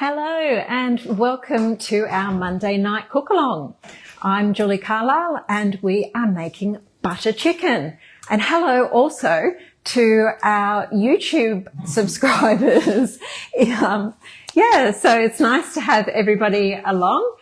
Hello and welcome to our Monday night cook-along. I'm Julie Carlisle and we are making butter chicken. And hello also to our YouTube subscribers. So it's nice to have everybody along.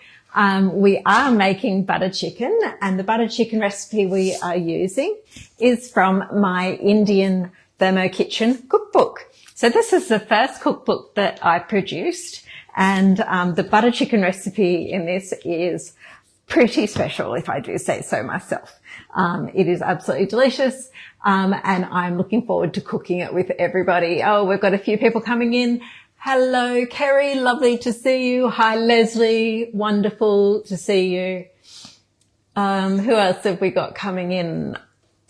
We are making butter chicken, and the butter chicken recipe we are using is from my Indian ThermoKitchen Cookbook. So this is the first cookbook that I produced, and the butter chicken recipe in this is pretty special, if I do say so myself. It is absolutely delicious, and I'm looking forward to cooking it with everybody. Oh, we've got a few people coming in. Hello, Kerry, lovely to see you. Hi, Leslie, wonderful to see you. Who else have we got coming in?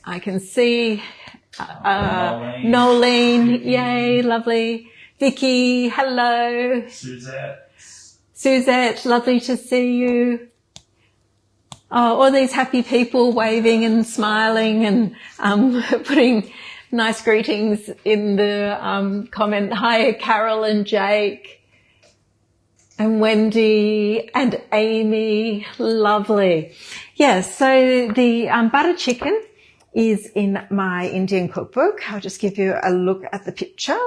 I can see Nolene, yay, lovely. Vicky, hello. Suzette, lovely to see you. Oh, all these happy people waving and smiling and putting nice greetings in the comment. Hi, Carol and Jake and Wendy and Amy. Lovely. Yes, so the butter chicken is in my Indian cookbook. I'll just give you a look at the picture.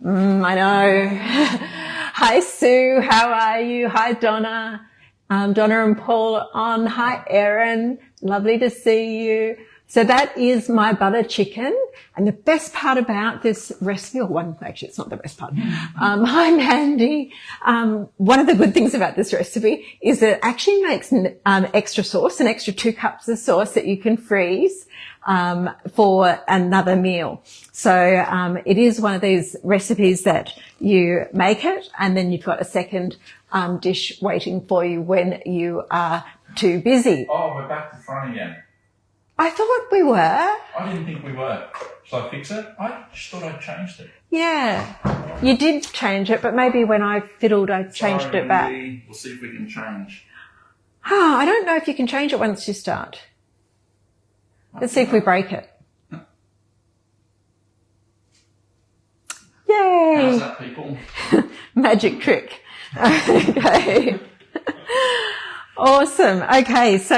I know. Hi, Sue. How are you? Hi, Donna. Donna and Paul are on. Hi, Erin. Lovely to see you. So that is my butter chicken. And the best part about this recipe, actually it's not the best part. Hi, Mandy. One of the good things about this recipe is that it actually makes extra sauce, an extra 2 cups of sauce that you can freeze for another meal. So it is one of these recipes that you make it and then you've got a second dish waiting for you when you are too busy. Oh, we're back to front again. I thought we were. I didn't think we were. Should I fix it? I just thought I changed it. Yeah. You did change it, but maybe when I fiddled, I changed it back. We'll see if we can change. I don't know if you can change it once you start. Let's see if we break it. Yay! How's that, people? Magic trick. Okay. Awesome. Okay. So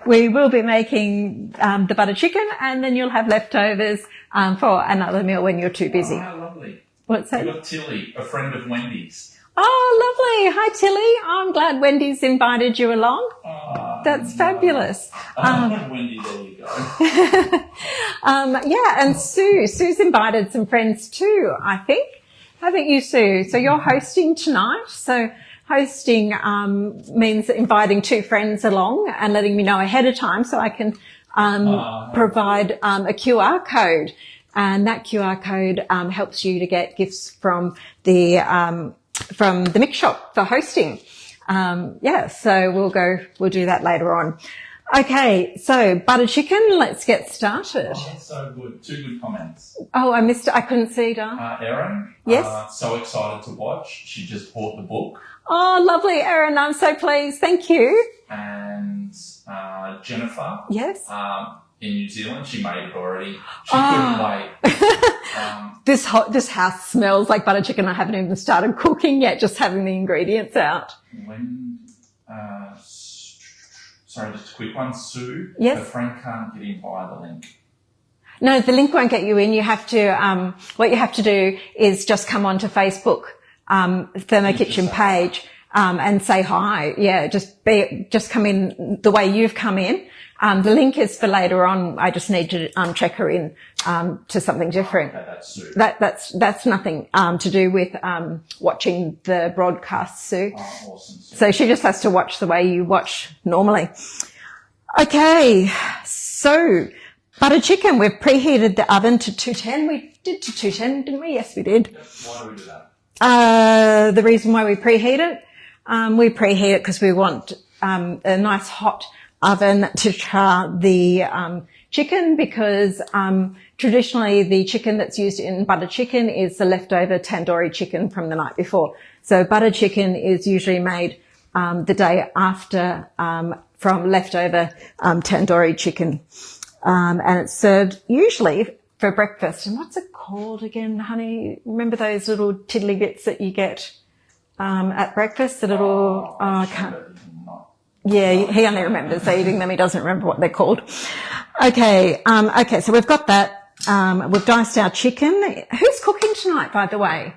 we will be making the butter chicken and then you'll have leftovers for another meal when you're too busy. Oh, how lovely. What's that? We've got Tilly, a friend of Wendy's. Oh, lovely. Hi, Tilly. I'm glad Wendy's invited you along. That's fabulous. Wendy, there you go. And Sue's invited some friends too, I think. Haven't you, Sue? So you're hosting tonight. So hosting means inviting 2 friends along and letting me know ahead of time so I can provide a QR code. And that QR code helps you to get gifts from the mix shop for hosting. So we'll do that later on. Okay, so butter chicken, let's get started. Oh, that's so good. 2 good comments. Oh, I missed it. I couldn't see it. Erin. Yes. So excited to watch. She just bought the book. Oh, lovely, Erin. I'm so pleased. Thank you. And Jennifer. Yes. In New Zealand, she made it already. She couldn't wait. This house smells like butter chicken. I haven't even started cooking yet, just having the ingredients out. Sorry, just a quick one. Sue, yes. Her friend can't get in via the link. No, the link won't get you in. You have to, what you have to do is just come onto Facebook, ThermoKitchen page, and say hi. Yeah, just come in the way you've come in. The link is for later on. I just need to check her in to something different. Okay, that's Sue. That's nothing to do with watching the broadcast, Sue. Oh, awesome, Sue. So she just has to watch the way you watch normally. Okay, so butter chicken. We've preheated the oven to 210. We did to 210, didn't we? Yes, we did. Why do we do that? The reason why we preheat it, because we want a nice hot oven to char the chicken, because traditionally the chicken that's used in butter chicken is the leftover tandoori chicken from the night before. So butter chicken is usually made the day after from leftover tandoori chicken, and it's served usually for breakfast. And what's it called again, honey? Remember those little tiddly bits that you get at breakfast? The little, I can't. Yeah, he only remembers eating them. He doesn't remember what they're called. Okay, so we've got that. We've diced our chicken. Who's cooking tonight, by the way?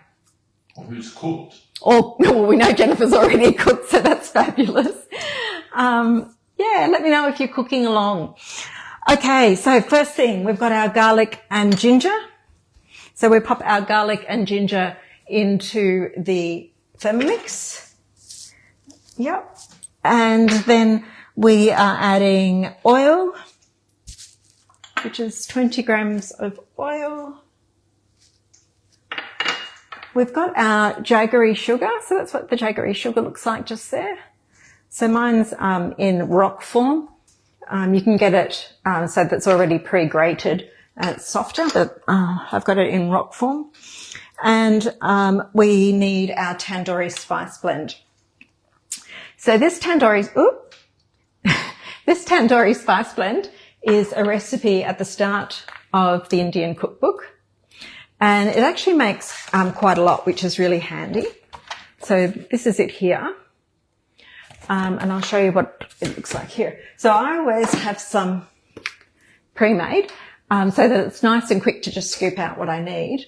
Well, who's cooked? Oh, well, we know Jennifer's already cooked, so that's fabulous. Yeah, let me know if you're cooking along. Okay, so first thing, we've got our garlic and ginger. So we pop our garlic and ginger into the Thermomix. Yep. And then we are adding oil, which is 20 grams of oil. We've got our jaggery sugar. So that's what the jaggery sugar looks like just there. So mine's in rock form. You can get it so that's already pre-grated and it's softer, but I've got it in rock form. And we need our tandoori spice blend. So this tandoori spice blend is a recipe at the start of the Indian cookbook. And it actually makes quite a lot, which is really handy. So this is it here. And I'll show you what it looks like here. So I always have some pre-made so that it's nice and quick to just scoop out what I need.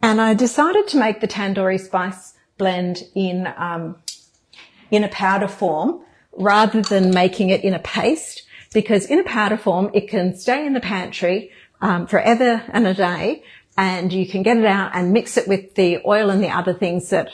And I decided to make the tandoori spice blend in a powder form rather than making it in a paste, because in a powder form it can stay in the pantry forever and a day, and you can get it out and mix it with the oil and the other things that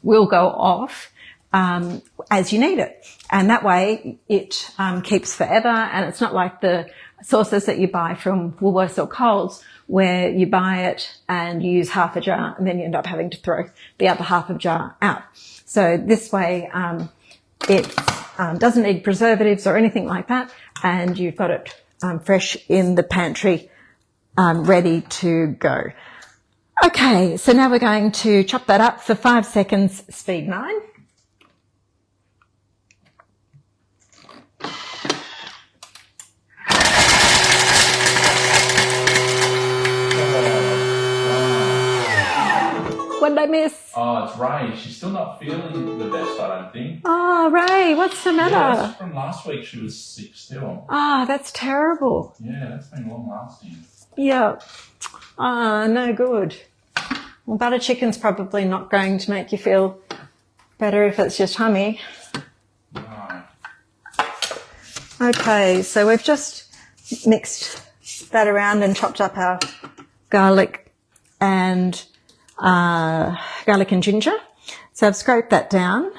will go off as you need it. And that way it keeps forever, and it's not like the sauces that you buy from Woolworths or Coles where you buy it and you use half a jar and then you end up having to throw the other half of jar out. So this way it doesn't need preservatives or anything like that, and you've got it fresh in the pantry ready to go. Okay, so now we're going to chop that up for 5 seconds, speed 9. What did I miss? Oh, it's Ray. She's still not feeling the best, I don't think. Oh, Ray, what's the matter? Yeah, from last week she was sick still. Oh, that's terrible. Yeah, that's been long lasting. Yeah. Oh, no good. Well, butter chicken's probably not going to make you feel better if it's just tummy. No. Okay, so we've just mixed that around and chopped up our garlic and ginger. So I've scraped that down.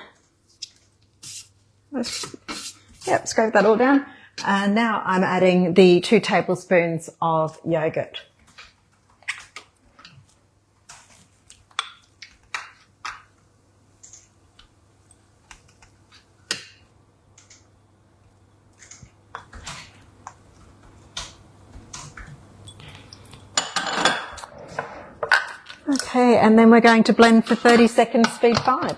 Yep, scrape that all down. And now I'm adding the 2 tablespoons of yogurt. Okay, and then we're going to blend for 30 seconds, speed 5.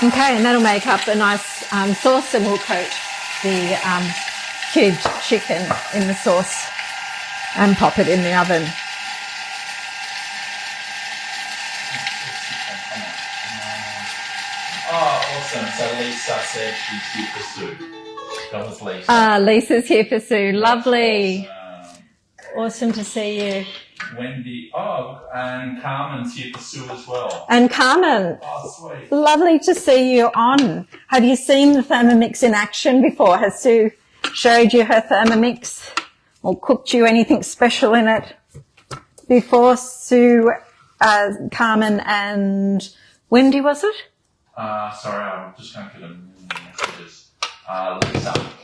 Okay, and that'll make up a nice sauce, and we'll coat the cubed chicken in the sauce and pop it in the oven. Oh, awesome. So Lisa said she's here for Sue. That was Lisa. Lisa's here for Sue. Lovely. Awesome. Awesome to see you. Wendy. Oh, and Carmen's here for Sue as well. And Carmen. Oh, sweet. Lovely to see you on. Have you seen the Thermomix in action before? Has Sue showed you her Thermomix or cooked you anything special in it before? Sue, Carmen and Wendy, was it? Sorry, I'm just going to get the messages.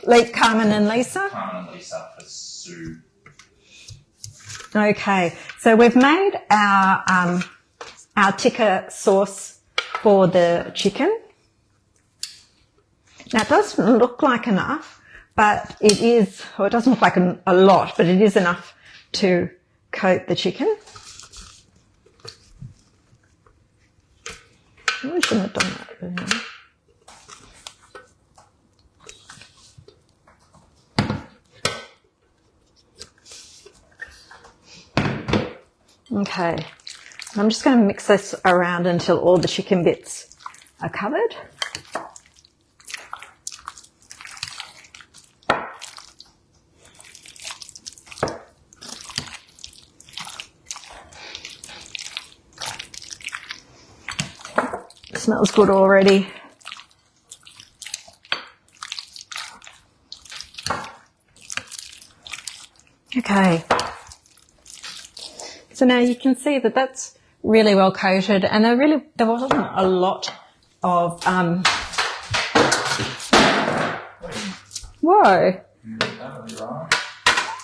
Lisa. Carmen and Lisa? Carmen and Lisa for Sue. Okay, so we've made our tikka sauce for the chicken. Now it doesn't look like enough, but it is, or it doesn't look like a lot, but it is enough to coat the chicken. I shouldn't have done that. But anyway. Okay, I'm just going to mix this around until all the chicken bits are covered. Smells good already. Okay. So now you can see that that's really well coated, and there wasn't a lot of whoa.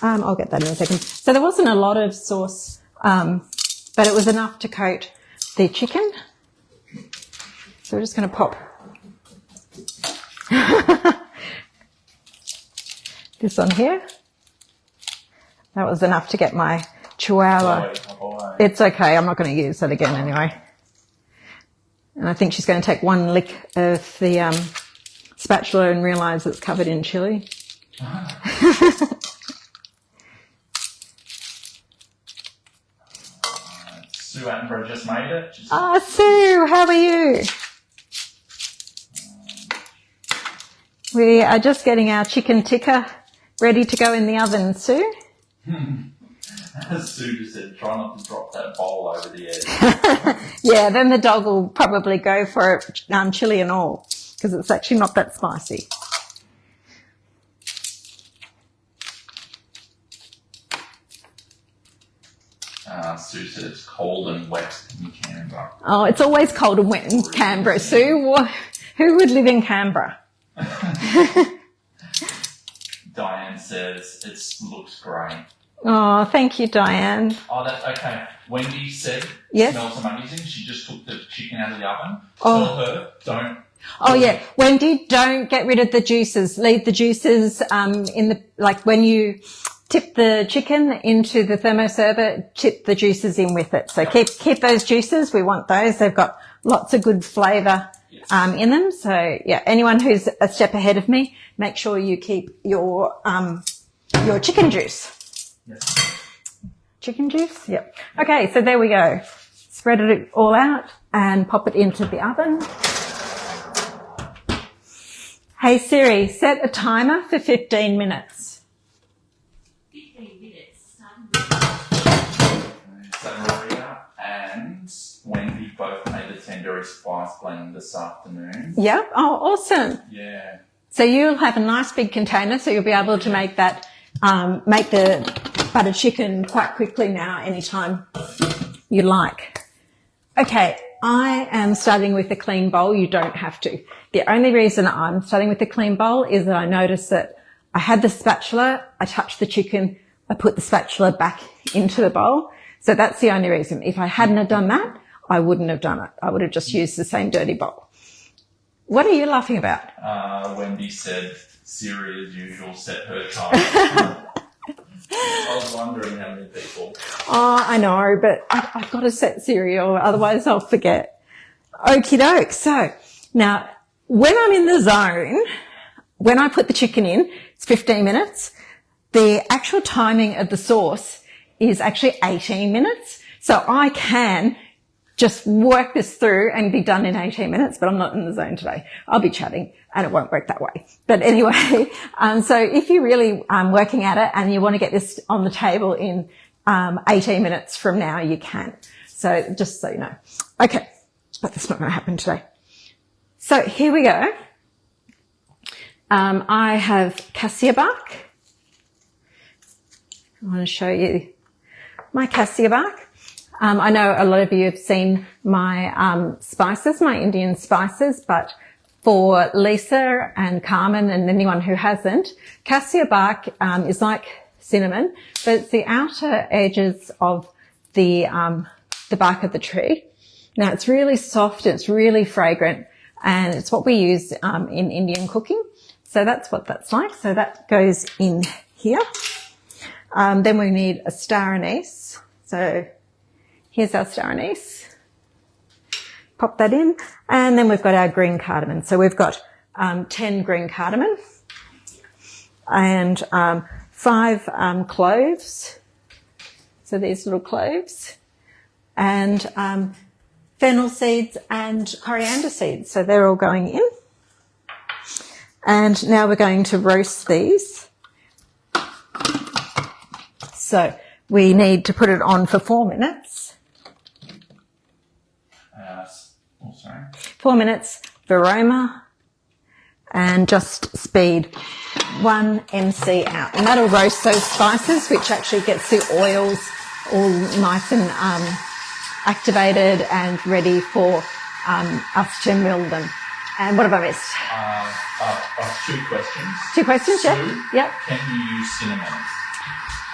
I'll get that in a second. So there wasn't a lot of sauce, but it was enough to coat the chicken. So we're just going to pop this on here. That was enough to get my chihuahua. It's okay, I'm not going to use that again anyway. And I think she's going to take one lick of the spatula and realise it's covered in chilli. Sue Attenborough just made it. Sue, how are you? We are just getting our chicken tikka ready to go in the oven, Sue. Sue just said, try not to drop that bowl over the edge. Yeah, then the dog will probably go for it, chili and all, because it's actually not that spicy. Sue said it's cold and wet in Canberra. Oh, it's always cold and wet in Canberra, Sue. Who would live in Canberra? Diane says it looks great. Oh, thank you, Diane. Oh, that's okay. Wendy said yes. Smells amazing. She just took the chicken out of the oven. Oh. Tell her, don't. Oh yeah, Wendy, don't get rid of the juices. Leave the juices when you tip the chicken into the thermoserver, tip the juices in with it. So keep those juices. We want those. They've got lots of good flavour in them. So yeah, anyone who's a step ahead of me, make sure you keep your chicken juice. Yes. Chicken juice? Yep. Okay, so there we go. Spread it all out and pop it into the oven. Hey Siri, set a timer for 15 minutes. 15 minutes. So Maria and Wendy both made the tandoori spice blend this afternoon. Yep. Oh, awesome. Yeah. So you'll have a nice big container, so you'll be able to make that, make the butter chicken quite quickly now, anytime you like. Okay, I am starting with a clean bowl. You don't have to. The only reason I'm starting with a clean bowl is that I noticed that I had the spatula, I touched the chicken, I put the spatula back into the bowl. So that's the only reason. If I hadn't have done that, I wouldn't have done it. I would have just used the same dirty bowl. What are you laughing about? Wendy said, Siri as usual, set her time. I was wondering how many people. Oh, I know, but I've got to set Siri or otherwise I'll forget. Okie doke. So now when I'm in the zone, when I put the chicken in, it's 15 minutes. The actual timing of the sauce is actually 18 minutes. So I can just work this through and be done in 18 minutes, but I'm not in the zone today. I'll be chatting and it won't work that way. But anyway, so if you're really working at it and you want to get this on the table in 18 minutes from now, you can. So just so you know. Okay, but that's not going to happen today. So here we go. I have cassia bark. I want to show you my cassia bark. I know a lot of you have seen my spices, my Indian spices, but for Lisa and Carmen and anyone who hasn't, cassia bark is like cinnamon, but it's the outer edges of the bark of the tree. Now it's really soft, it's really fragrant, and it's what we use in Indian cooking. So that's what that's like. So that goes in here. Then we need a star anise. So here's our star anise. Pop that in. And then we've got our green cardamom. So we've got 10 green cardamom and 5 cloves. So these little cloves. And fennel seeds and coriander seeds. So they're all going in. And now we're going to roast these. So we need to put it on for 4 minutes. 4 minutes for aroma and just speed 1 MC out. And that'll roast those spices, which actually gets the oils all nice and activated and ready for us to mill them. And what have I missed? 2 questions. 2 questions, Sue, yeah? Yep. Can you use cinnamon?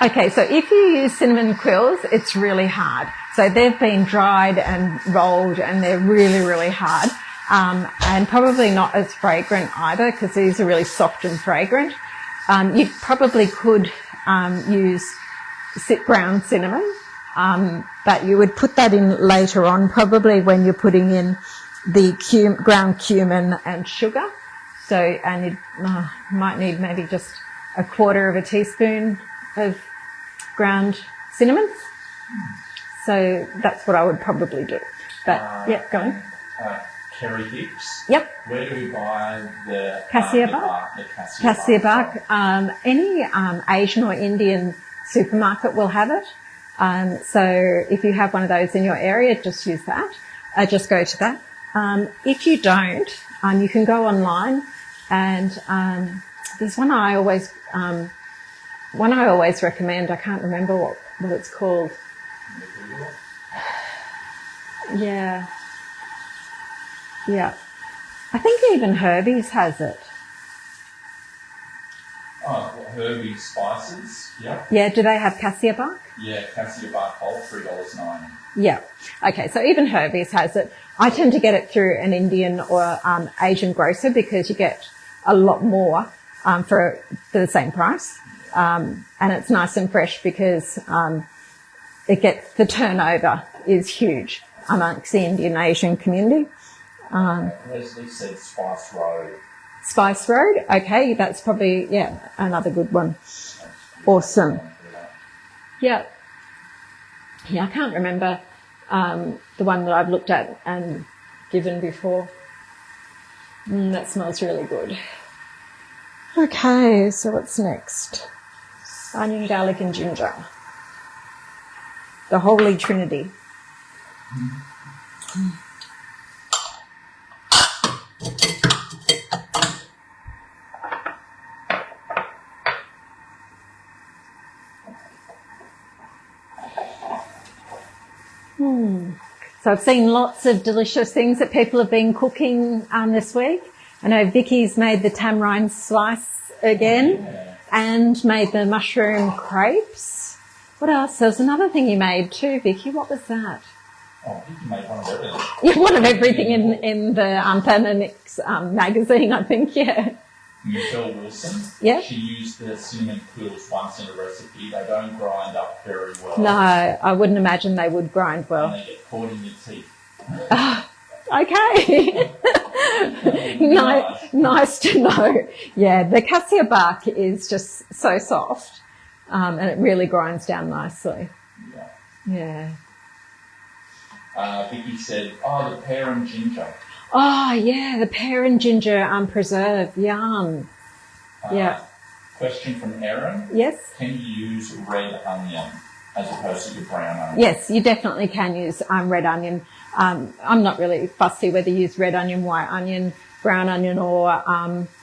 Okay, so if you use cinnamon quills, it's really hard. So they've been dried and rolled and they're really, really hard. And probably not as fragrant either because these are really soft and fragrant. You probably could use ground cinnamon, but you would put that in later on, probably when you're putting in the ground cumin and sugar. So, and you might need maybe just 1/4 teaspoon of ground cinnamon. So that's what I would probably do. But, yeah, go on. Curry dips. Yep. Where do we buy the Cassia bark? Cassia bark. Any Asian or Indian supermarket will have it. So if you have one of those in your area, just use that. Just go to that. If you don't, you can go online and there's one I always recommend. I can't remember what it's called. Yeah. Yeah. I think even Herbie's has it. Oh, Herbie's spices, yeah. Yeah, do they have cassia bark? Yeah, cassia bark whole, $3.90. Yeah. Okay, so even Herbie's has it. I tend to get it through an Indian or Asian grocer because you get a lot more for the same price. And it's nice and fresh because the turnover is huge amongst the Indian Asian community. Leslie said Spice Road. Spice Road, okay, that's probably, another good one. Awesome. Yeah. Yeah, I can't remember the one that I've looked at and given before. That smells really good. Okay, so what's next? Onion, garlic and ginger. The Holy Trinity. So I've seen lots of delicious things that people have been cooking this week. I know Vicky's made the tamarind slice again and made the mushroom crepes. What else? There was another thing you made too, Vicky. What was that? Oh, you made one of everything. Yeah, one of everything in the Thermomix magazine, I think, yeah. Michelle Wilson. Yeah. She used the cinnamon quills once in a recipe. They don't grind up very well. No, I wouldn't imagine they would grind well. And they get caught in your teeth. Okay. Nice to know. Yeah, the cassia bark is just so soft and it really grinds down nicely. Yeah. Vicky said, the pear and ginger. Oh, yeah, the pear and ginger preserve. Yum. Yeah. Question from Erin. Yes? Can you use red onion as opposed to brown onion? Yes, you definitely can use red onion. I'm not really fussy whether you use red onion, white onion, brown onion or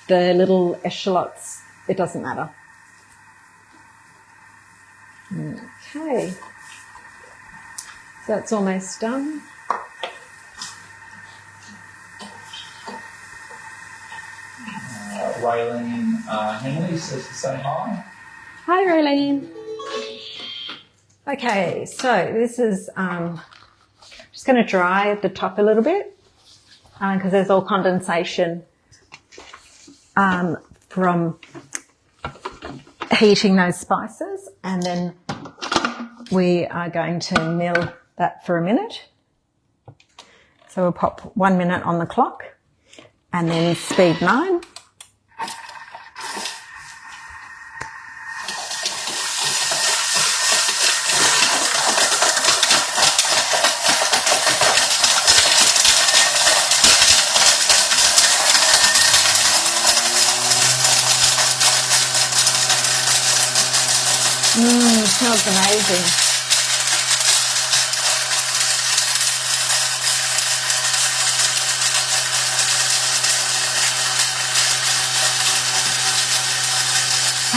the little echallots. It doesn't matter. Okay. So that's almost done. Raylene Henley says to say hi. Hi, Raylene. Okay, so this is just going to dry at the top a little bit. because there's all condensation from heating those spices. And then we are going to mill that for a minute. So we'll pop 1 minute on the clock and then speed 9. Smells amazing.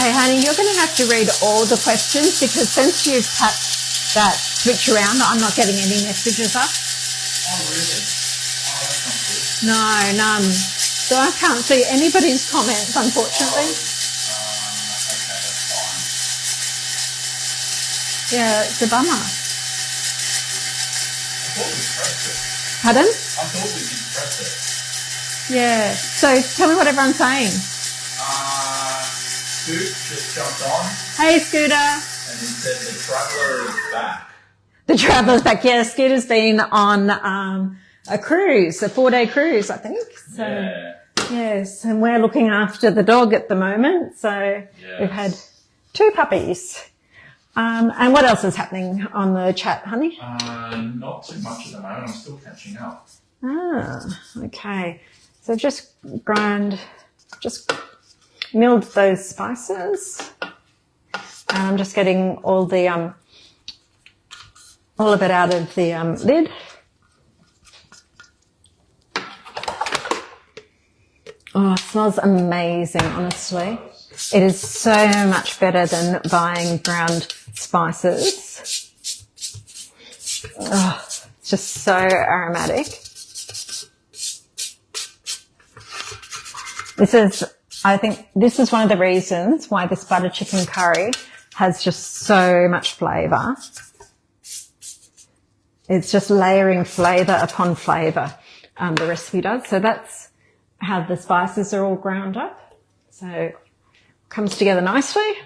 Hey honey, you're going to have to read all the questions because since you've touched that switch around, I'm not getting any messages up. Oh, really? Oh, that's not good. No, none. So I can't see anybody's comments, unfortunately. Okay, that's fine. Yeah, it's a bummer. I thought we pressed it. Pardon? I thought we did press it. Yeah. So tell me what everyone's saying. Scoot just jumped on Hey, Scooter. and he said the traveller is back. The traveller's back. Yeah, Scooter's been on a cruise, a 4-day cruise, I think. So, Yeah. yes, and we're looking after the dog at the moment. So we've had 2 puppies. And what else is happening on the chat, honey? Not too much at the moment. I'm still catching up. Ah, okay. So just milled those spices. And I'm just getting all of it out of the lid. Oh, it smells amazing, honestly. It is so much better than buying ground spices. Oh, it's just so aromatic. I think this is one of the reasons why this butter chicken curry has just so much flavour. It's just layering flavour upon flavour, the recipe does. So that's how the spices are all ground up. So it comes together nicely.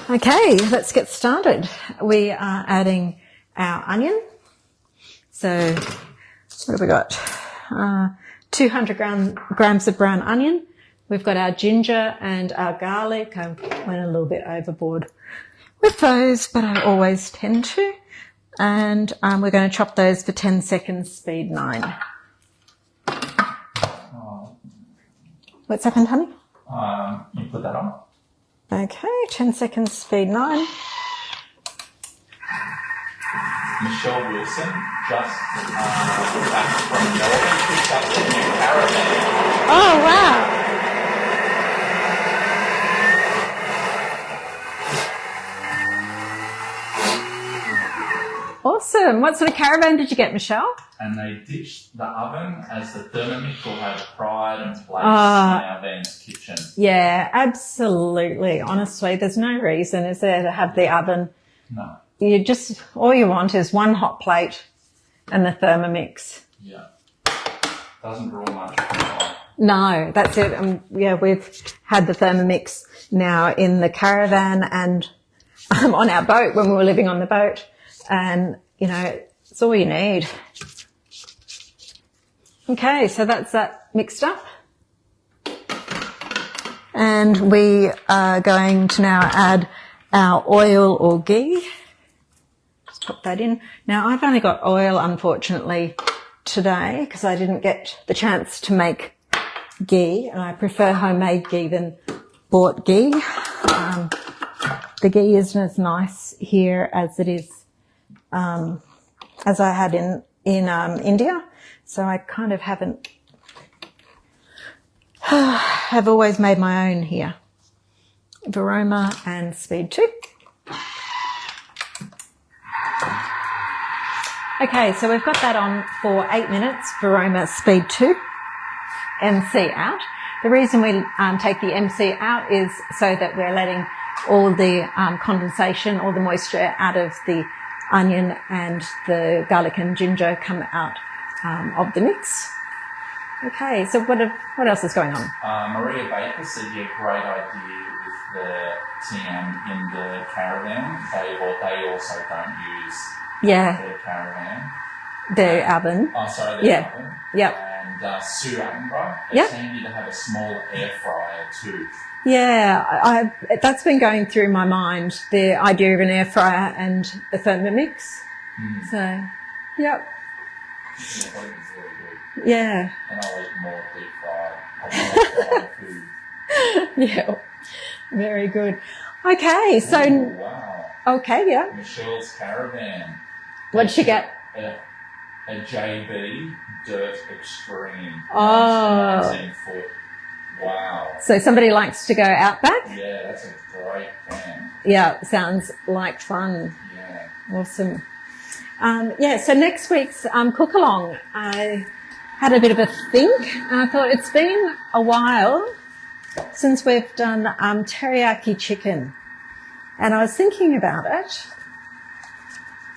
Okay, let's get started. We are adding our onion. So what have we got? 200 grams of brown onion. We've got our ginger and our garlic. I went a little bit overboard with those, but I always tend to. And we're going to chop those for 10 seconds, speed 9. What's happened, honey? You put that on? Okay, 10 seconds, speed 9. Michelle Wilson just back from Melbourne, picked up the new caravan. Oh, wow. Awesome. What sort of caravan did you get, Michelle? And they ditched the oven as the Thermomix will have pride and place in our van's kitchen. Yeah, absolutely. Honestly, there's no reason, is there, to have the oven? No. All you want is one hot plate and the Thermomix. Yeah. Doesn't draw much control. No, that's it. Yeah, we've had the Thermomix now in the caravan and on our boat when we were living on the boat. And, it's all you need. Okay, so that's that mixed up. And we are going to now add our oil or ghee. Just put that in. Now, I've only got oil, unfortunately, today because I didn't get the chance to make ghee. And I prefer homemade ghee than bought ghee. The ghee isn't as nice here as it is as I had in India. So I kind of have always made my own here. Varoma and speed 2. Okay, so we've got that on for 8 minutes, Varoma speed 2, MC out. The reason we take the MC out is so that we're letting all the condensation, all the moisture out of the onion and the garlic and ginger come out of the mix. Okay, so what else is going on? Maria Baker said, yeah, great idea with the TM in the caravan. They also don't use their caravan. The oven. Oh, sorry, the oven. Yep. And Sue Attenborough, they tend you to have a small air fryer too. Yeah, that's been going through my mind, the idea of an air fryer and the Thermomix. So, yep. Yeah, I think it's very good. Yeah. And I'll eat more deep fried food. Yeah, very good. Okay, so... Ooh, wow. Okay, yeah. Michelle's Caravan. What'd she get? A JB Dirt Extreme. Oh. 19 foot. Wow. So somebody likes to go out back? Yeah, that's a great can. Yeah, sounds like fun. Yeah. Awesome. So next week's cook-along, I had a bit of a think, and I thought it's been a while since we've done teriyaki chicken. And I was thinking about it.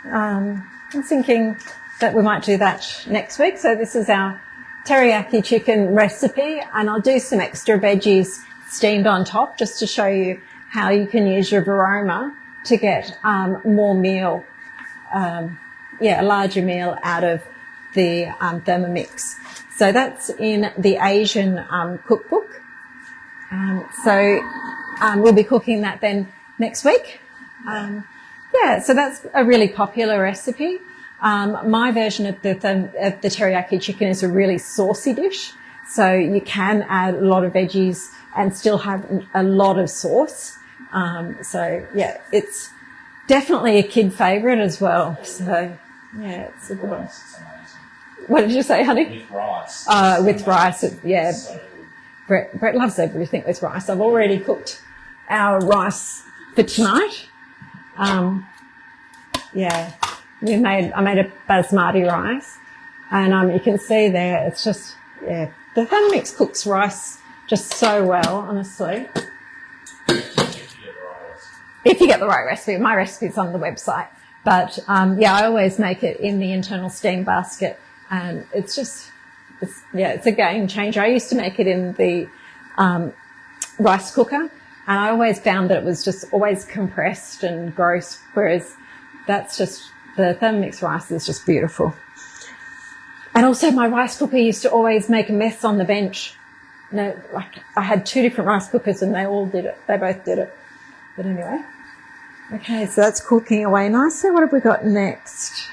I'm thinking that we might do that next week. So this is our teriyaki chicken recipe, and I'll do some extra veggies steamed on top just to show you how you can use your varoma to get more meal, a larger meal out of the Thermomix. So that's in the Asian cookbook. We'll be cooking that then next week. So that's a really popular recipe. My version of the teriyaki chicken is a really saucy dish. So you can add a lot of veggies and still have a lot of sauce. It's definitely a kid favourite as well. So, yeah, it's a good one. It's amazing. What did you say, honey? With rice. With rice, So good. Brett loves everything with rice. I've already cooked our rice for tonight. I made a basmati rice, and you can see there, it's just, the Thermomix cooks rice just so well, honestly. If you get the right recipe. My recipe's on the website. But, I always make it in the internal steam basket, and it's a game changer. I used to make it in the rice cooker, and I always found that it was just always compressed and gross, whereas the Thermomix rice is just beautiful. And also my rice cooker used to always make a mess on the bench. I had 2 different rice cookers and they all did it. They both did it. But anyway. Okay, so that's cooking away nicely. What have we got next?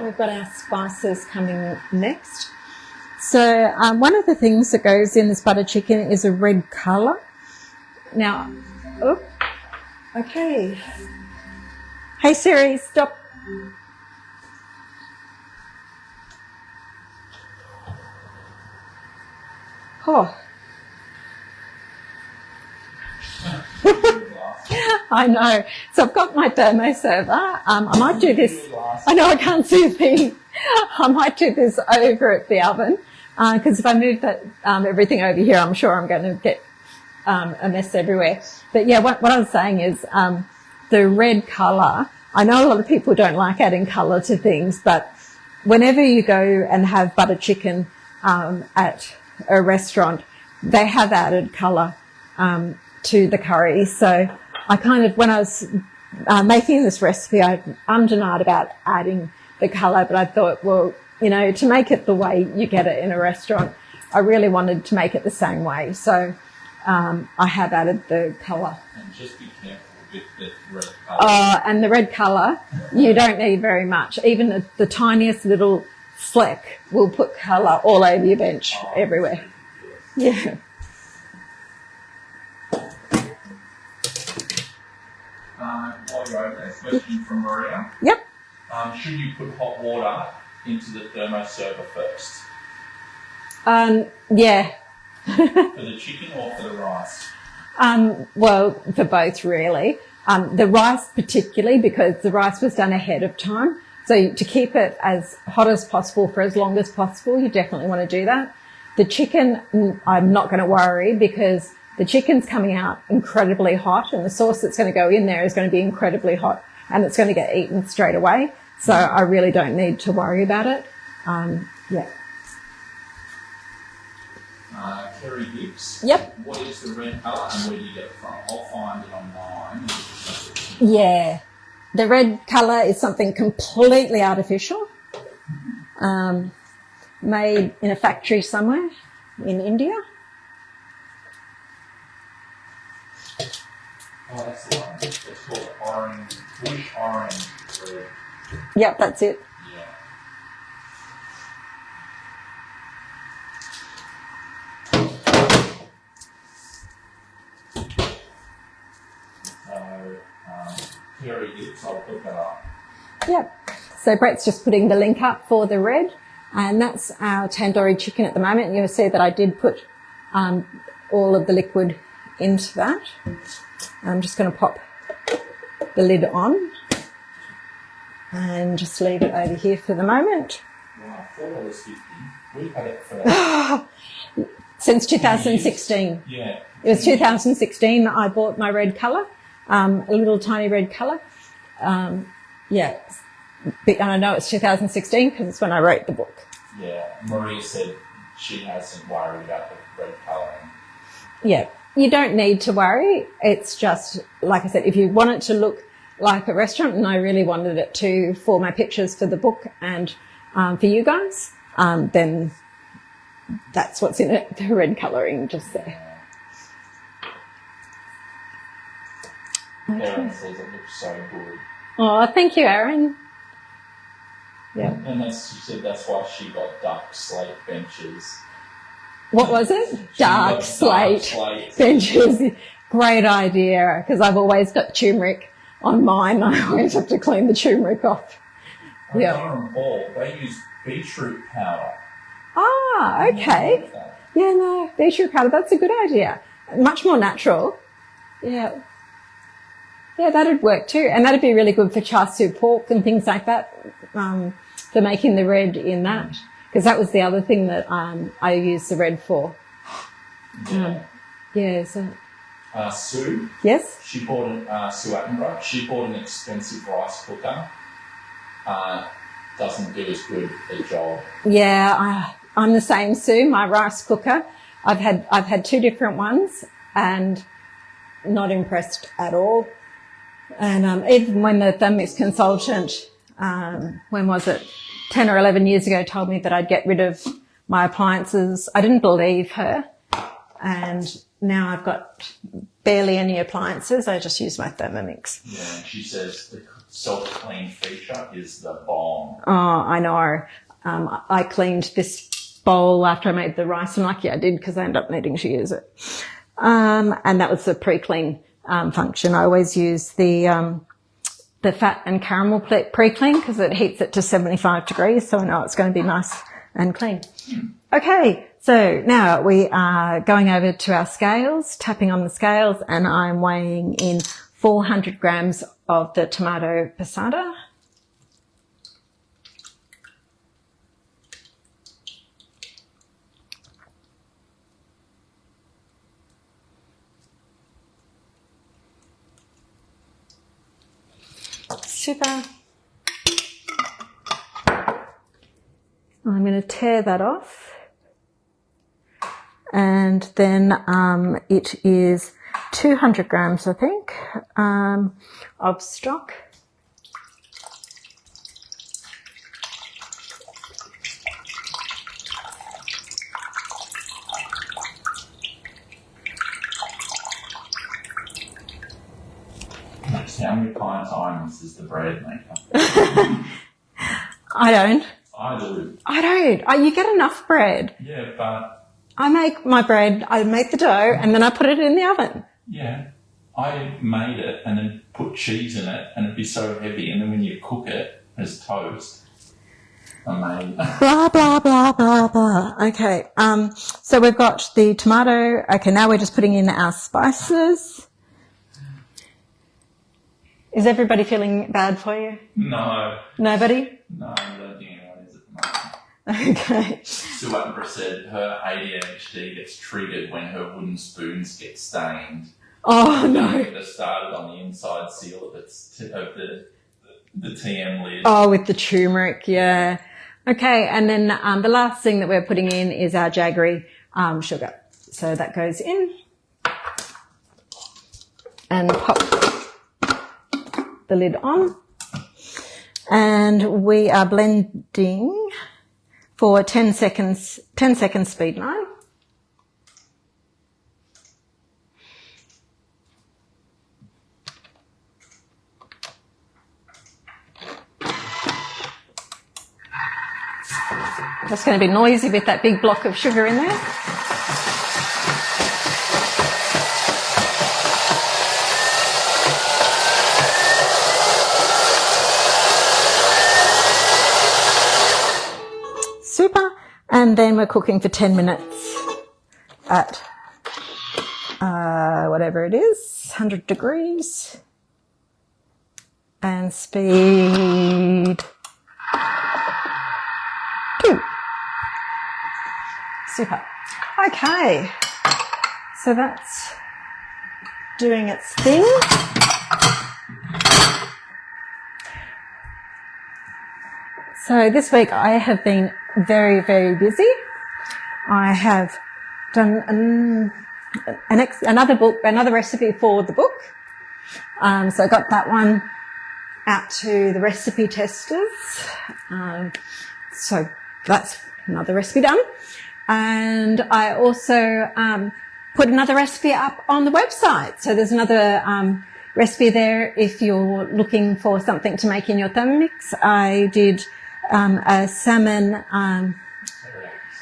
We've got our spices coming next. So one of the things that goes in this butter chicken is a red colour. Now, okay. Hey Siri, stop. Oh. I know. So I've got my thermo server. I might do this. I know I can't see a thing. I might do this over at the oven because if I move that everything over here, I'm sure I'm going to get a mess everywhere. But yeah, what I was saying is the red colour. I know a lot of people don't like adding colour to things, but whenever you go and have butter chicken at a restaurant, they have added colour to the curry. So I when I was making this recipe, I undenied about adding the colour, but I thought, well, to make it the way you get it in a restaurant, I really wanted to make it the same way. So I have added the colour. And just be careful with the red colour. And the red colour, you don't need very much. Even the tiniest little fleck will put colour all over your bench, everywhere. Yeah. While you're over there, question from Maria. Yep. Should you put hot water into the thermo server first? Yeah. For the chicken or for the rice? Well, for both really. The rice particularly because the rice was done ahead of time. So to keep it as hot as possible for as long as possible, you definitely want to do that. The chicken, I'm not going to worry because the chicken's coming out incredibly hot and the sauce that's going to go in there is going to be incredibly hot and it's going to get eaten straight away. So I really don't need to worry about it. Yeah. Kerry Gibbs. Yep. What is the red colour and where do you get it from? I'll find it online. Yeah. The red colour is something completely artificial, made in a factory somewhere in India. Oh, that's the one. It's called orange, bush orange red. Yep, that's it. Yeah. Kerry Gibbs, I'll put that up. Yep. So Brett's just putting the link up for the red, and that's our tandoori chicken at the moment. You'll see that I did put all of the liquid into that. I'm just going to pop the lid on and just leave it over here for the moment. Wow, $4.50. We've had it for since 2016. Yeah. It was 2016 that I bought my red colour, a little tiny red colour. Yeah, but I know it's 2016 because it's when I wrote the book. Yeah, Maria said she hasn't worried about the red colouring. Yeah, you don't need to worry. It's just, like I said, if you want it to look like a restaurant, and I really wanted it to for my pictures for the book and for you guys, then that's what's in it, the red colouring just there. Okay. Erin says it looks so good. Oh, thank you, Erin. Yeah. And she said that's why she got dark slate benches. What was it? Dark slate benches. Great idea, because I've always got turmeric on mine. I always have to clean the turmeric off. Yeah. They use beetroot powder. Ah, okay. Yeah, no, beetroot powder, that's a good idea. Much more natural. Yeah. Yeah, that'd work too. And that'd be really good for char siu pork and things like that, for making the red in that. Because that was the other thing that I used the red for. Yeah. So. Sue? Yes? Sue Attenborough. She bought an expensive rice cooker. Doesn't do as good a job. Yeah, I'm the same, Sue. My rice cooker, I've had two different ones and not impressed at all. And even when the thermix consultant, when was it, 10 or 11 years ago, told me that I'd get rid of my appliances, I didn't believe her. And now I've got barely any appliances. I just use my Thermomix. Yeah, and she says the self-clean feature is the bomb. Oh, I know. I cleaned this bowl after I made the rice, and lucky I did because I ended up needing to use it. And that was the pre-clean function. I always use the fat and caramel pre-clean because it heats it to 75 degrees, so I know it's going to be nice and clean. Okay, so now we are going over to our scales, tapping on the scales, and I'm weighing in 400 grams of the tomato passata. Super. I'm going to tear that off. And then it is 200 grams, I think, of stock. How many times is the bread maker? I don't. I do. I don't. You get enough bread. Yeah, but... I make my bread, I make the dough, and then I put it in the oven. Yeah. I made it and then put cheese in it, and it'd be so heavy, and then when you cook it, it's toast. Amazing. Blah, blah, blah, blah, blah. Okay, so we've got the tomato. Okay, now we're just putting in our spices. Is everybody feeling bad for you? No. Nobody? No, I don't think anyone is at the moment. Okay. Sue Attenborough said her ADHD gets triggered when her wooden spoons get stained. Oh, no. It started on the inside seal of the the TM lid. Oh, with the turmeric, yeah. Okay, and then the last thing that we're putting in is our jaggery sugar. So that goes in and pop the lid on. And we are blending for 10 seconds speed line. That's going to be noisy with that big block of sugar in there. Super. And then we're cooking for 10 minutes at whatever it is, 100 degrees. And speed 2. Super. Okay. So that's doing its thing. So this week I have been very, very busy. I have done another recipe for the book. So I got that one out to the recipe testers. So that's another recipe done. And I also put another recipe up on the website. So there's another recipe there if you're looking for something to make in your Thermomix. I did a salmon,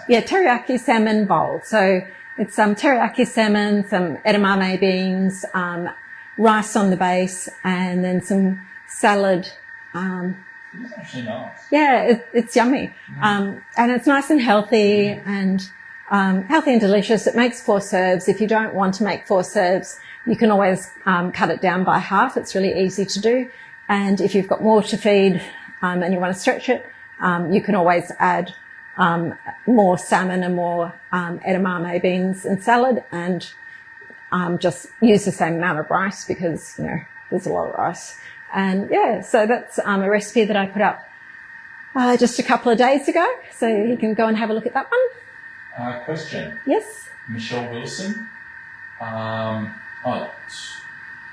teriyaki salmon bowl. So it's some teriyaki salmon, some edamame beans, rice on the base, and then some salad. It's actually nice. Yeah, it's yummy. And it's nice and healthy and delicious. It makes 4 serves. If you don't want to make 4 serves, you can always cut it down by half. It's really easy to do. And if you've got more to feed and you want to stretch it, you can always add more salmon and more edamame beans and salad, and just use the same amount of rice because, you know, there's a lot of rice. And yeah, so that's a recipe that I put up just a couple of days ago. So you can go and have a look at that one. Question. Yes. Michelle Wilson.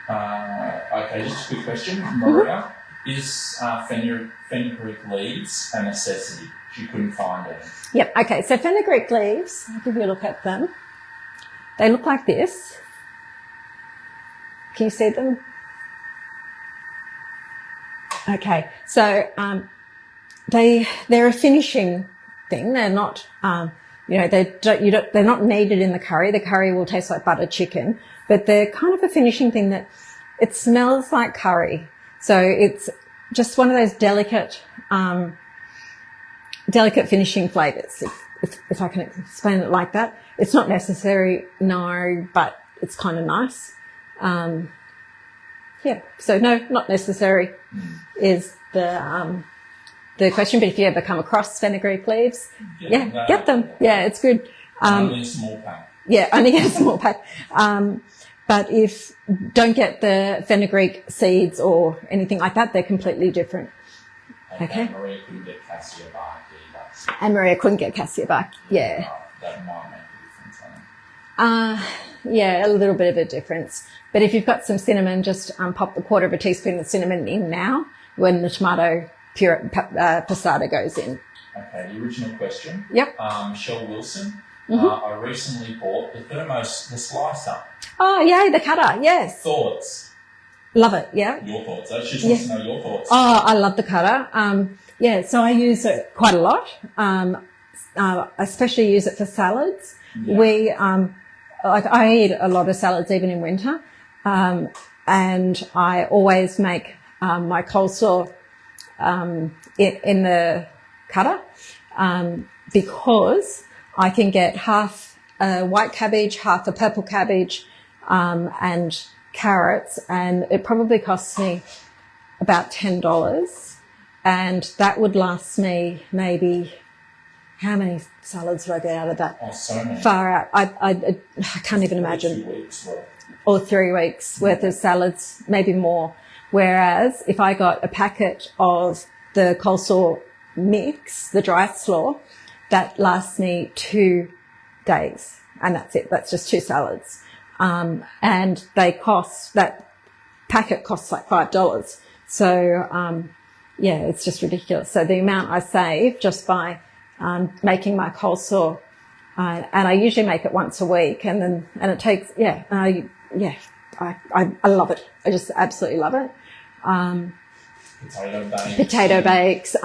Okay, just a quick question. Maria, is fenugreek leaves a necessity? She couldn't find any. Yep. Okay. So fenugreek leaves, I'll give you a look at them. They look like this. Can you see them? Okay. So, they're a finishing thing. They're not, they're not needed in the curry. The curry will taste like buttered chicken, but they're kind of a finishing thing that it smells like curry. So it's just one of those delicate finishing flavors, if I can explain it like that. It's not necessary, no, but it's kind of nice. So no, not necessary is the question. But if you ever come across fenugreek leaves, get them. Yeah, it's good. Only a small pack. Yeah, only a small pack. But if don't get the fenugreek seeds or anything like that, they're completely different. Okay. Maria couldn't get cassia bark either. And Maria couldn't get cassia bark. Yeah. That might make a difference, I think. Yeah, a little bit of a difference. But if you've got some cinnamon, just pop a 1/4 teaspoon of cinnamon in now when the tomato puree passata goes in. Okay, the original question. Yep. Michelle Wilson. I recently bought the slicer. Oh, yay, the cutter, yes. Thoughts? Love it, yeah. Your thoughts. She just wants to know your thoughts. Oh, I love the cutter. So I use it quite a lot. I especially use it for salads. Yeah. I eat a lot of salads even in winter. And I always make my coleslaw in the cutter because I can get half a white cabbage, half a purple cabbage, and carrots, and it probably costs me about $10, and that would last me maybe, how many salads would I get out of that? Oh, so many. Far out. I can't even imagine. 2 weeks worth. Or 3 weeks worth of salads, maybe more. Whereas if I got a packet of the coleslaw mix, the dry slaw, that lasts me 2 days, and that's it. That's just 2 salads. And that packet costs like $5. So, it's just ridiculous. So the amount I save just by making my coleslaw, and I usually make it once a week, and it takes, I love it. I just absolutely love it. Potato bakes.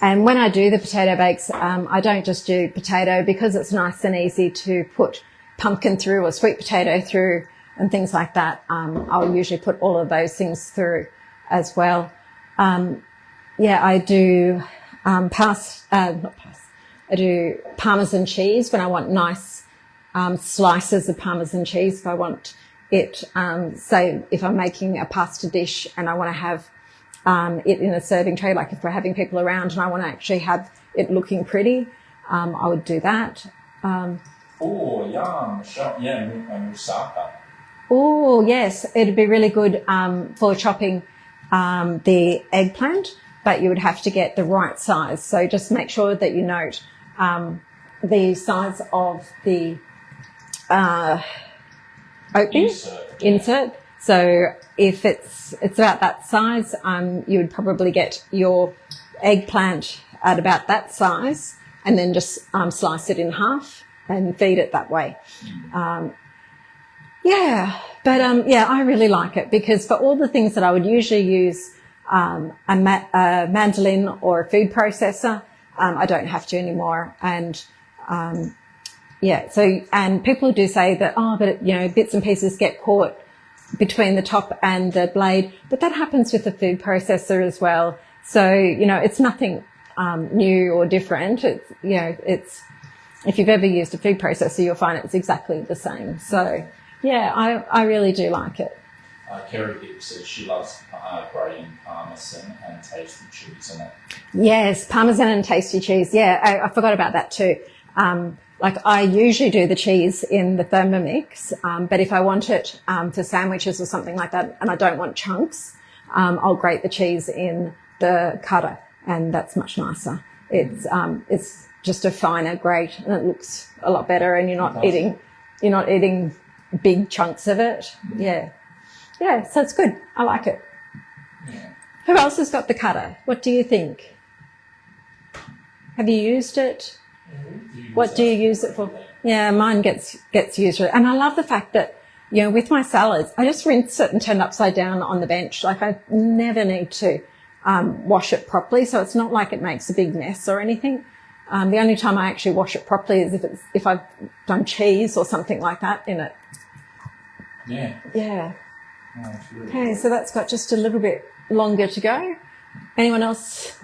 And when I do the potato bakes, I don't just do potato, because it's nice and easy to put pumpkin through or sweet potato through and things like that. I'll usually put all of those things through as well. I do I do Parmesan cheese when I want nice slices of Parmesan cheese. If I want it, say if I'm making a pasta dish and I want to have it in a serving tray, like if we're having people around and I want to actually have it looking pretty, I would do that. Oh, yum. Yeah, moussaka. Oh, yes. It'd be really good for chopping the eggplant, but you would have to get the right size. So just make sure that you note the size of the opening insert. So if it's about that size, you would probably get your eggplant at about that size, and then just slice it in half and feed it that way. I really like it, because for all the things that I would usually use a mandolin or a food processor, I don't have to anymore. And and people do say that, bits and pieces get caught between the top and the blade, but that happens with the food processor as well. So, it's nothing new or different. It's if you've ever used a food processor, you'll find it's exactly the same. So, I really do like it. Kerry Hip says she loves grating Parmesan and tasty cheese in it. Yes, Parmesan and tasty cheese. Yeah, I forgot about that too. I usually do the cheese in the Thermomix, but if I want it for sandwiches or something like that and I don't want chunks, I'll grate the cheese in the cutter, and that's much nicer. It's just a finer grate, and it looks a lot better, and you're not eating big chunks of it. Yeah, so it's good. I like it. Yeah. Who else has got the cutter? What do you think? Have you used it? What do you use it for? Yeah, mine gets used. And I love the fact that, with my salads, I just rinse it and turn it upside down on the bench. Like, I never need to wash it properly, so it's not like it makes a big mess or anything. The only time I actually wash it properly is if I've done cheese or something like that in it. Yeah. Oh, really okay, good. So that's got just a little bit longer to go. Anyone else?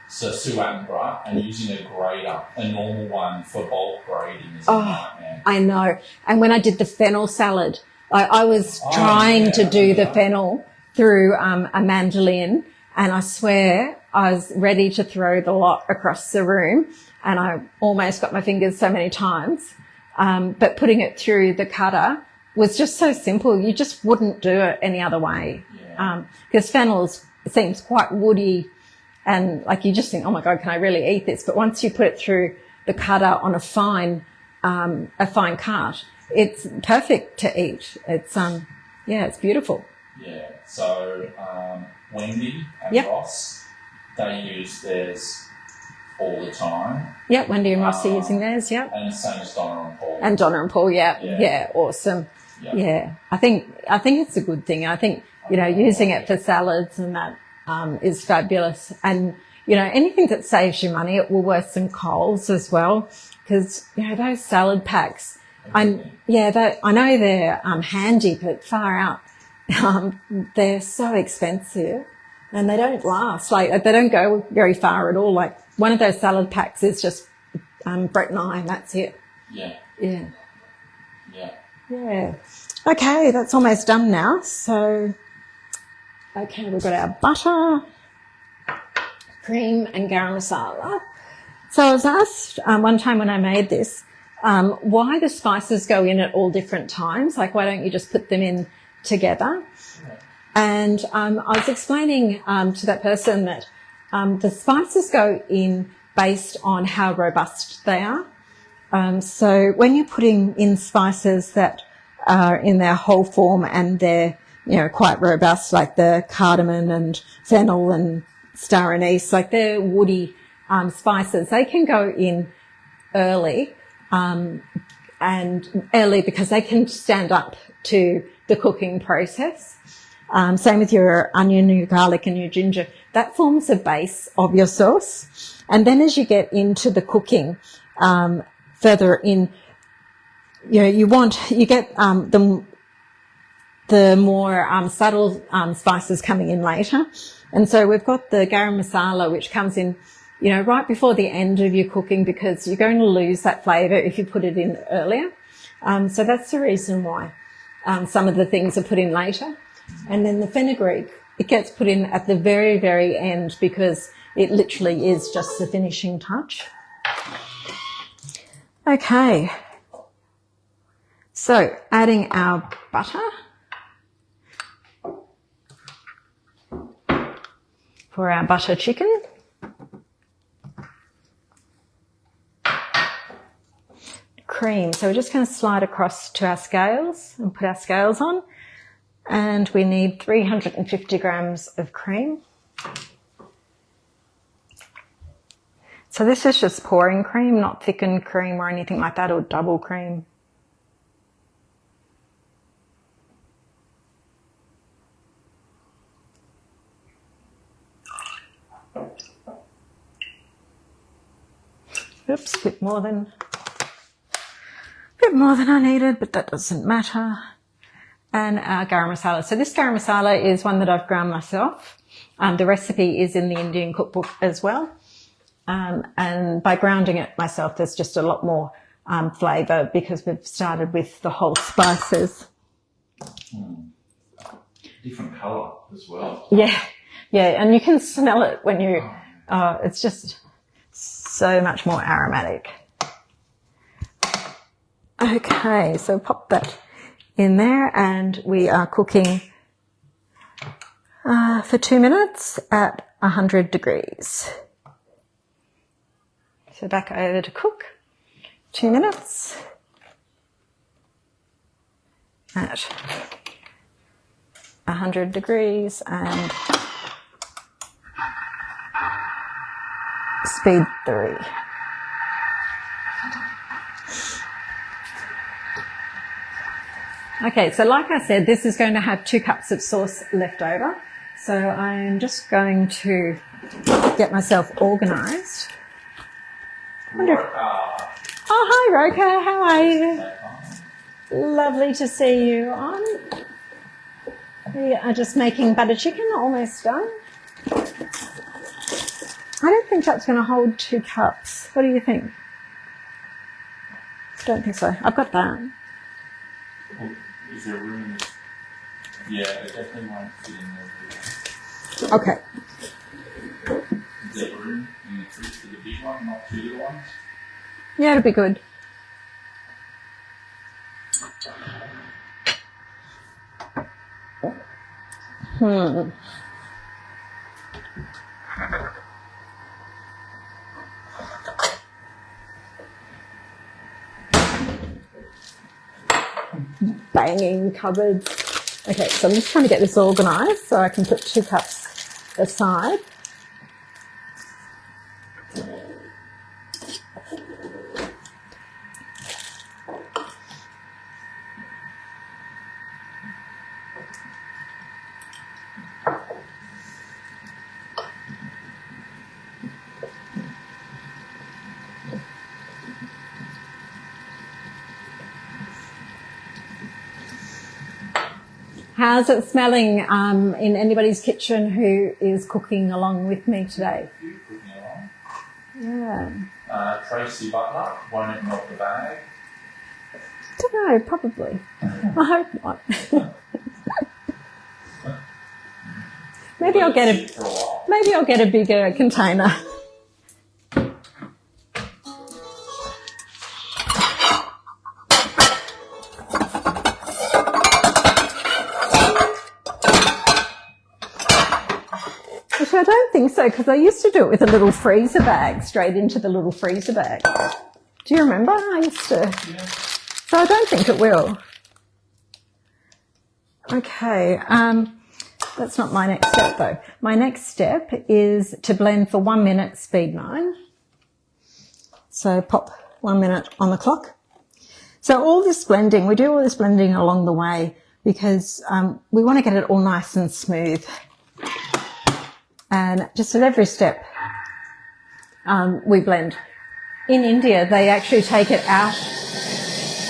So Sue Attenborough, and using a grater, a normal one for bulk grating is a nightmare. I know. And when I did the fennel salad, I was trying to do the fennel through a mandolin, and I swear I was ready to throw the lot across the room, and I almost got my fingers so many times. But putting it through the cutter was just so simple. You just wouldn't do it any other way. Because fennel seems quite woody, and you just think, oh my God, can I really eat this? But once you put it through the cutter on a fine cut, it's perfect to eat. It's it's beautiful. Yeah. So Wendy and Ross, they use theirs all the time. Yep, Wendy and Ross are using theirs. Yep. And the same as Donna and Paul. And Donna and Paul. Yeah, awesome. Yep. Yeah, I think it's a good thing. I think using it for salads and that is fabulous. And anything that saves you money at Woolworths and Coles as well, because those salad packs. I know they're handy, but far out. They're so expensive, and they don't last. They don't go very far at all. Like, one of those salad packs is just Brett and I, and that's it. Yeah. Okay, that's almost done now. So, okay, we've got our butter, cream, and garam masala. So I was asked one time when I made this why the spices go in at all different times. Like, why don't you just put them in together. And I was explaining to that person that the spices go in based on how robust they are. So when you're putting in spices that are in their whole form and they're, quite robust, like the cardamom and fennel and star anise, like they're woody spices, they can go in early, and early because they can stand up to the cooking process. Same with your onion, your garlic and your ginger. That forms the base of your sauce. And then as you get into the cooking, further in, you get the more subtle spices coming in later. And so we've got the garam masala, which comes in, right before the end of your cooking, because you're going to lose that flavour if you put it in earlier. So that's the reason why some of the things are put in later. And then the fenugreek, it gets put in at the very, very end because it literally is just the finishing touch. Okay. So adding our butter for our butter chicken. Cream. So we're just going to slide across to our scales and put our scales on. And we need 350 grams of cream. So this is just pouring cream, not thickened cream or anything like that, or double cream. Oops, a bit more than I needed, but that doesn't matter. And our garam masala. So this garam masala is one that I've ground myself. The recipe is in the Indian cookbook as well. And by grounding it myself, there's just a lot more flavour because we've started with the whole spices. Different colour as well. Yeah, and you can smell it when you, it's just so much more aromatic. Okay, so pop that in there and we are cooking for 2 minutes at 100 degrees. So back over to cook, 2 minutes at 100 degrees and speed 3. Okay, so like I said, this is going to have 2 cups of sauce left over. So I'm just going to get myself organised. Oh, hi, Roka. How are you? Lovely to see you on. We are just making butter chicken, almost done. I don't think that's going to hold 2 cups. What do you think? Don't think so. I've got that. Is there room? Yeah, it definitely won't fit in there. Okay. Is there room in the fridge for the big one, not 2 little ones? Yeah, it'll be good. Banging cupboards. Okay, so I'm just trying to get this organised so I can put 2 cups aside. How's it smelling in anybody's kitchen who is cooking along with me today? Cooking along. Yeah. Tracy Butler, won't it melt the bag? Don't know, probably. I hope not. Maybe I'll get a bigger container. think so, because I used to do it with a little freezer bag, straight into the little freezer bag. Do you remember? I used to. Yeah. So I don't think it will. Okay, that's not my next step though. My next step is to blend for 1 minute, speed 9. So pop 1 minute on the clock. So all this blending, we do all this blending along the way because we want to get it all nice and smooth. And just at every step, we blend. In India, they actually take it out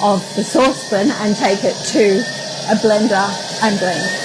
of the saucepan and take it to a blender and blend.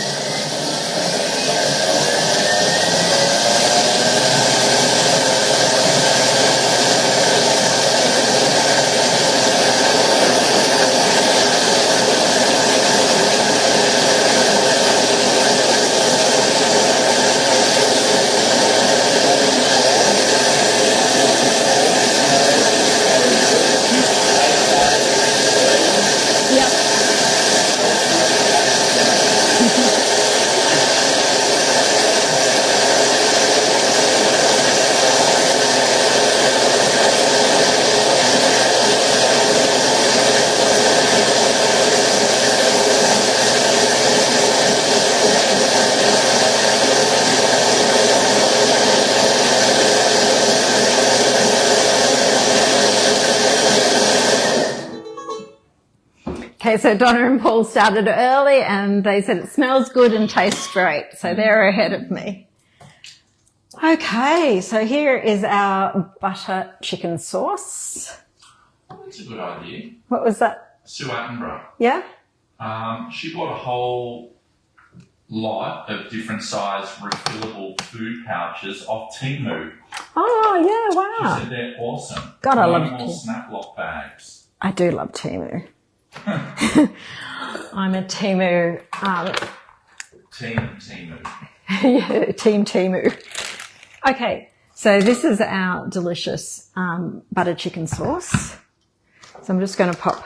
Okay, so Donna and Paul started early and they said it smells good and tastes great. So they're ahead of me. Okay, so here is our butter chicken sauce. Oh, that's a good idea. What was that? Sue Attenborough. Yeah? She bought a whole lot of different size refillable food pouches off Temu. Oh, yeah, wow. She said they're awesome. God, I love more Temu. Snaplock bags. I do love Temu. I'm a Temu. Team Temu. Yeah, Team Temu. Okay, so this is our delicious butter chicken sauce. So I'm just going to pop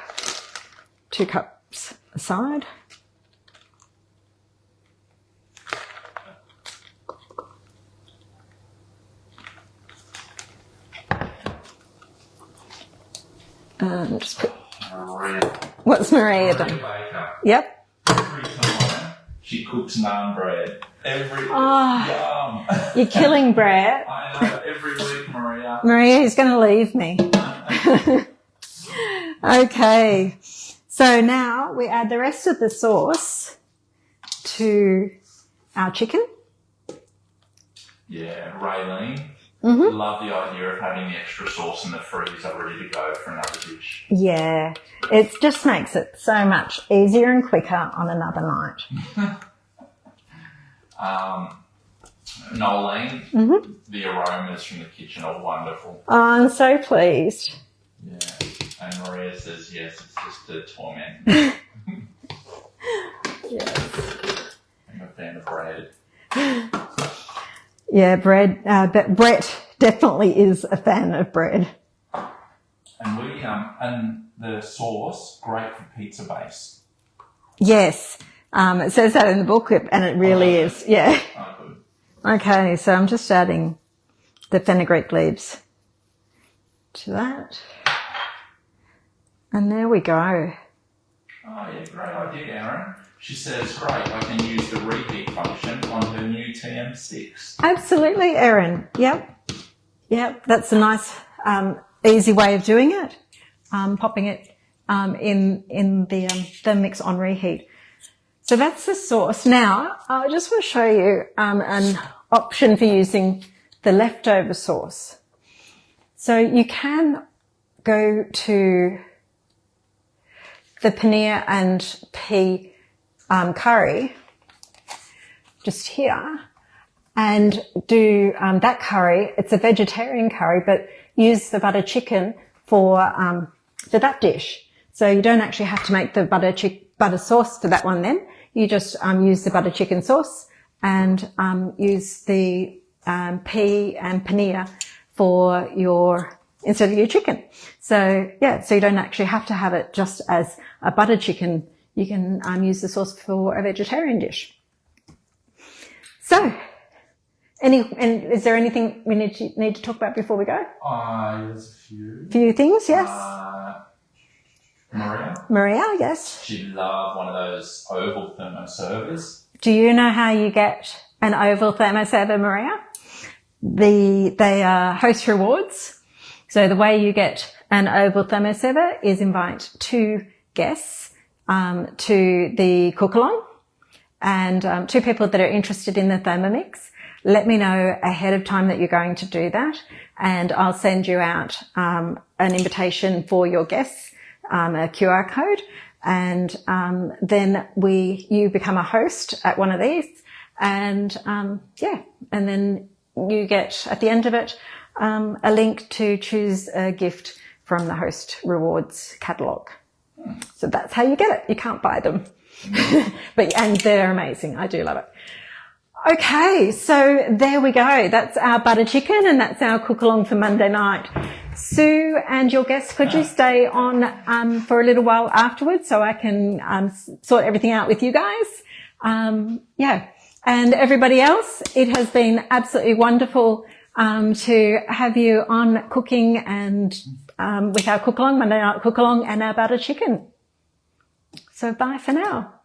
2 cups aside. And just put. What's Maria done? Baker. Yep. Every time she cooks naan bread. Oh, yum. You're killing Brett. I know, every week, Maria. Maria, he's going to leave me. Okay. So now we add the rest of the sauce to our chicken. Yeah, Raylene. Mm-hmm. Love the idea of having the extra sauce in the freezer ready to go for another dish. Yeah, it just makes it so much easier and quicker on another night. Nolene, Mm-hmm. the aromas from the kitchen are wonderful. Oh, I'm so pleased. Yeah, and Maria says yes, it's just a torment. Yes. I'm a fan of bread. Yeah, bread. But Brett definitely is a fan of bread. And and the sauce, great for pizza base. Yes, it says that in the book, and it really is. Yeah. Oh, good. Okay, so I'm just adding the fenugreek leaves to that. And there we go. Oh, yeah, great idea, Aaron. She says, great, I can use the reheat function on her new TM6. Absolutely, Erin. Yep. Yep, that's a nice, easy way of doing it. Popping it in the mix on reheat. So that's the sauce. Now, I just want to show you an option for using the leftover sauce. So you can go to the paneer and pea curry just here and do that curry. It's a vegetarian curry, but use the butter chicken for that dish. So you don't actually have to make the butter sauce for that one then. You just use the butter chicken sauce and use the pea and paneer for instead of your chicken. So yeah, so you don't actually have to have it just as a butter chicken. You can use the sauce for a vegetarian dish. So And is there anything we need to talk about before we go? There's a few things, yes. Maria, yes. She loved one of those oval thermoservers. Do you know how you get an oval thermoserver, Maria? They are host rewards. So the way you get an oval thermoserver is invite 2 guests to the cook-along, and 2 people that are interested in the Thermomix. Let me know ahead of time that you're going to do that, and I'll send you out an invitation for your guests, a QR code, and then you become a host at one of these, and and then you get at the end of it a link to choose a gift from the host rewards catalogue. So that's how you get it. You can't buy them. And they're amazing. I do love it. Okay, so there we go. That's our butter chicken, and that's our cook along for Monday night. Sue and your guests, could you stay on for a little while afterwards so I can sort everything out with you guys? And everybody else, it has been absolutely wonderful to have you on cooking and with our cook along, Monday night cook along, and our butter chicken. So bye for now.